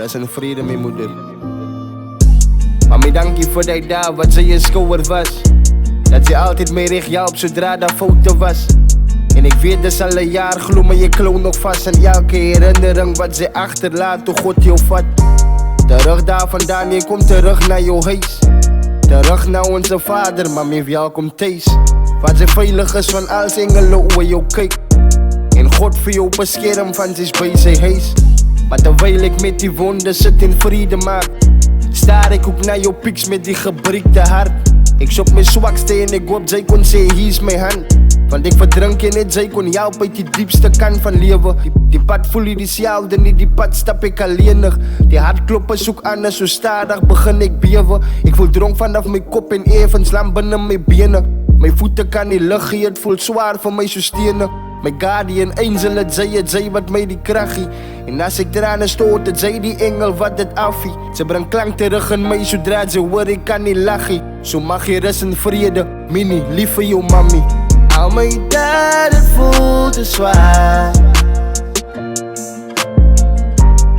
Rust en vrede, mijn moeder. Mami, dank je voor die dag wat ze je schouder was. Dat ze altijd mee richt jou op zodra dat foto was. En ik weet dus al een jaar, geloof me je kloon nog vast. En elke herinnering wat ze achterlaat, hoe God jou vat. Terug daar vandaan, je komt terug naar jouw huis. Terug naar onze vader, mami, welkom thuis. Waar ze veilig is van als engelen hoe jou kijkt. En God voor jou bescherm van zich bij zijn huis. Maar terwijl ik met die wonden zit in vrede maak, staar ik ook naar jouw pieks met die gebreekte hart. Ik zoek mijn zwakste en ik hoop zij kon zeggen hier is mijn hand. Want ik verdrink je net, zij kon jou uit die diepste kant van leven. Die pad voel je diezelfde, niet die pad stap ik alleenig. Die hartkloppen zoek anders, zo stadig begin ik beven. Ik voel dronk vanaf mijn kop en even slam binnen mijn benen. Mijn voeten kan niet liggen, het voelt zwaar voor mij zo stenen. Mijn guardian angel, het zij wat mij die kracht geeft. En als ik tranen stoot, het zij die engel wat het afviet. Ze brengt klank terug in mij zodra ze hoor, ik kan niet lachen. Zo mag je rust en vrede, mini, lief voor jou mami. Al mijn daden voelt te zwaar.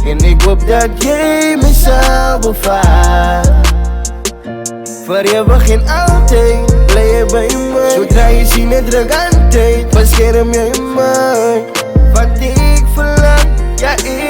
En ik hoop dat jij me zal bevaart. Voor eeuwig en altijd, blijf je bij mij. Zodra je ziet het druk aan tijd, bescherm jij mij. Wat ik verlang, ja ik